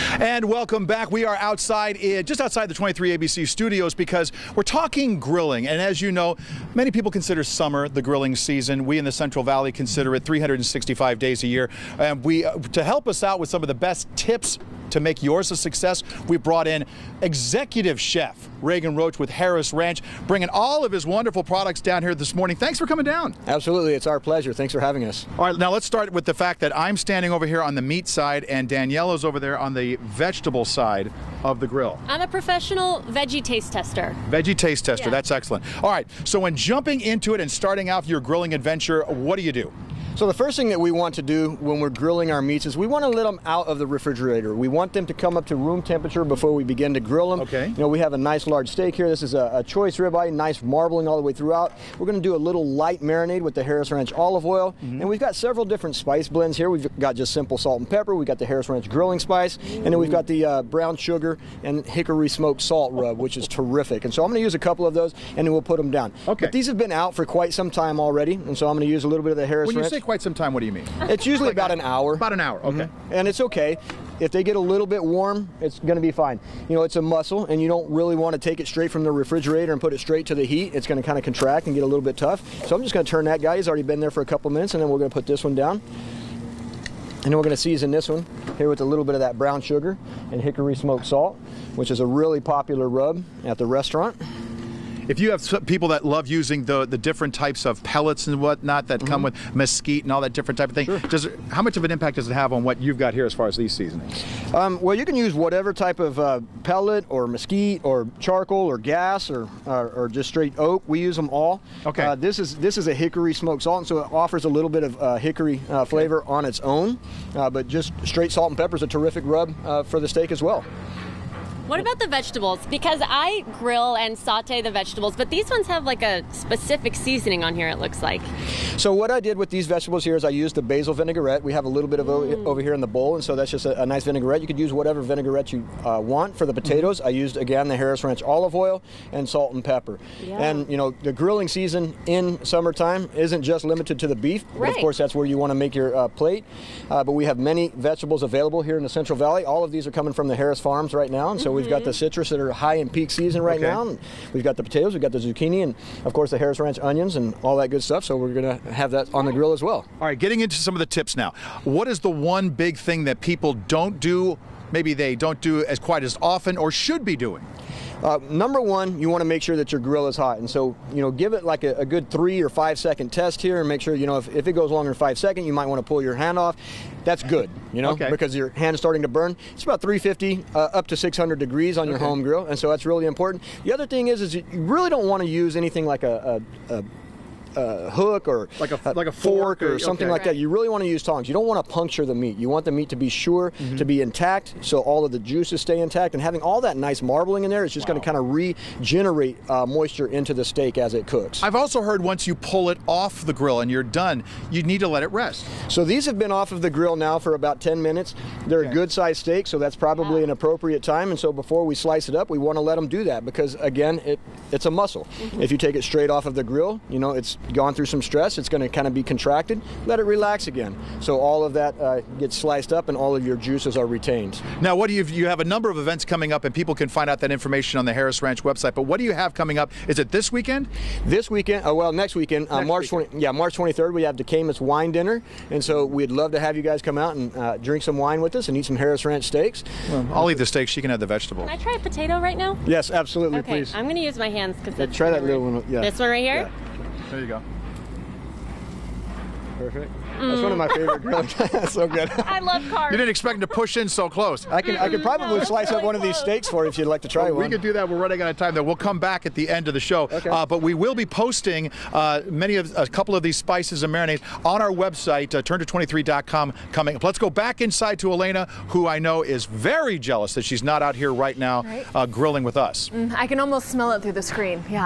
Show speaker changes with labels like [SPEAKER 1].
[SPEAKER 1] And welcome back. We are outside, just outside the 23 ABC studios, because we're talking grilling. And as you know, many people consider summer the grilling season. We in the Central Valley consider it 365 days a year. And to help us out with some of the best tips to make yours a success, we brought in executive chef Reagan Roach with Harris Ranch, bringing all of his wonderful products down here this morning. Thanks for coming down.
[SPEAKER 2] Absolutely, it's our pleasure. Thanks for having us.
[SPEAKER 1] All right, now let's start with the fact that I'm standing over here on the meat side and Daniela's over there on the vegetable side of the grill.
[SPEAKER 3] I'm a professional veggie taste tester.
[SPEAKER 1] Veggie taste tester,
[SPEAKER 3] Yeah.
[SPEAKER 1] That's excellent. All right, so when jumping into it and starting out your grilling adventure, what do you do?
[SPEAKER 2] So the first thing that we want to do when we're grilling our meats is we want to let them out of the refrigerator. We want them to come up to room temperature before we begin to grill them.
[SPEAKER 1] Okay.
[SPEAKER 2] You know, we have a nice large steak here. This is a choice ribeye, nice marbling all the way throughout. We're going to do a little light marinade with the Harris Ranch olive oil. And we've got several different spice blends here. We've got just simple salt and pepper. We've got the Harris Ranch grilling spice. And then we've got the brown sugar and hickory smoked salt rub, which is terrific. And so I'm going to use a couple of those and then we'll put them down.
[SPEAKER 1] Okay.
[SPEAKER 2] But these have been out for quite some time already. And so I'm going to use a little bit of the Harris
[SPEAKER 1] When
[SPEAKER 2] Ranch.
[SPEAKER 1] you say quite some time, what do you mean?
[SPEAKER 2] It's usually about an hour.
[SPEAKER 1] About an hour, okay.
[SPEAKER 2] And it's okay. If they get a little bit warm, it's going to be fine. You know, it's a muscle, and you don't really want to take it straight from the refrigerator and put it straight to the heat. It's going to kind of contract and get a little bit tough. So I'm just going to turn that guy. He's already been there for a couple minutes, and then we're going to put this one down. And then we're going to season this one here with a little bit of that brown sugar and hickory smoked salt, which is a really popular rub at the restaurant.
[SPEAKER 1] If you have people that love using the different types of pellets and whatnot that come with mesquite and all that different type of thing,
[SPEAKER 2] Sure.
[SPEAKER 1] How much of an impact does it have on what you've got here as far as these seasonings?
[SPEAKER 2] Well, you can use whatever type of pellet or mesquite or charcoal or gas or just straight oak. We use them all.
[SPEAKER 1] Okay.
[SPEAKER 2] This is a hickory smoked salt, and so it offers a little bit of hickory flavor on its own. But just straight salt and pepper is a terrific rub for the steak as well.
[SPEAKER 3] What about the vegetables? Because I grill and saute the vegetables, but these ones have like a specific seasoning on here, it looks like.
[SPEAKER 2] So what I did with these vegetables here is I used the basil vinaigrette. We have a little bit of over here in the bowl, and so that's just a nice vinaigrette. You could use whatever vinaigrette you want. For the potatoes, I used, again, the Harris Ranch olive oil and salt and pepper.
[SPEAKER 3] Yeah.
[SPEAKER 2] And, you know, the grilling season in summertime isn't just limited to the beef, but of
[SPEAKER 3] Right.
[SPEAKER 2] course that's where you want to make your plate. But we have many vegetables available here in the Central Valley. All of these are coming from the Harris Farms right now, and so we've got the citrus that are high in peak season right now. And we've got the potatoes, we've got the zucchini, and of course the Harris Ranch onions and all that good stuff. So we're going to have that on the grill as well.
[SPEAKER 1] All right, getting into some of the tips now. What is the one big thing that people don't do, maybe they don't do as quite as often or should be doing?
[SPEAKER 2] Number one, you want to make sure that your grill is hot. And so, you know, give it like a good 3 or 5 second test here and make sure, you know, if it goes longer than 5 seconds, you might want to pull your hand off. That's good, you know, because your hand is starting to burn. It's about 350 up to 600 degrees on your home grill. And so that's really important. The other thing is you really don't want to use anything like a hook or
[SPEAKER 1] like a fork
[SPEAKER 2] or something like that. You really want to use tongs. You don't want to puncture the meat. You want the meat to be sure to be intact, so all of the juices stay intact, and having all that nice marbling in there is just going to kind of regenerate moisture into the steak as it cooks.
[SPEAKER 1] I've also heard once you pull it off the grill and you're done, you need to let it rest.
[SPEAKER 2] So these have been off of the grill now for about 10 minutes. They're a good sized steak, so that's probably an appropriate time. And so before we slice it up, we want to let them do that because, again, it's a muscle. If you take it straight off of the grill, you know, it's gone through some stress, it's going to kind of be contracted. Let it relax again. So all of that gets sliced up and all of your juices are retained.
[SPEAKER 1] Now, what do you have a number of events coming up and people can find out that information on the Harris Ranch website, but what do you have coming up? Is it this weekend?
[SPEAKER 2] This weekend, well, next weekend, March 23rd, we have the Camus Wine Dinner, and so we'd love to have you guys come out and drink some wine with us and eat some Harris Ranch steaks.
[SPEAKER 1] Well, I'll eat the steak, she can have the vegetables.
[SPEAKER 3] Can I try a potato right now?
[SPEAKER 2] Yes, absolutely,
[SPEAKER 3] Okay,
[SPEAKER 2] please.
[SPEAKER 3] I'm going to use my hands because
[SPEAKER 2] Try that little one. Yeah.
[SPEAKER 3] This one right here?
[SPEAKER 2] Yeah.
[SPEAKER 1] There you go.
[SPEAKER 2] Perfect. That's one of my favorite grilling. That's so good.
[SPEAKER 3] I love carbs.
[SPEAKER 1] You didn't expect to push in so close.
[SPEAKER 2] I could probably slice up one of these steaks for you if you'd like to try one.
[SPEAKER 1] We could do that. We're running out of time there. We'll come back at the end of the show.
[SPEAKER 2] Okay.
[SPEAKER 1] But we will be posting a couple of these spices and marinades on our website, turnto23.com coming up. Let's go back inside to Elena, who I know is very jealous that she's not out here right now grilling with us.
[SPEAKER 4] I can almost smell it through the screen. Yeah.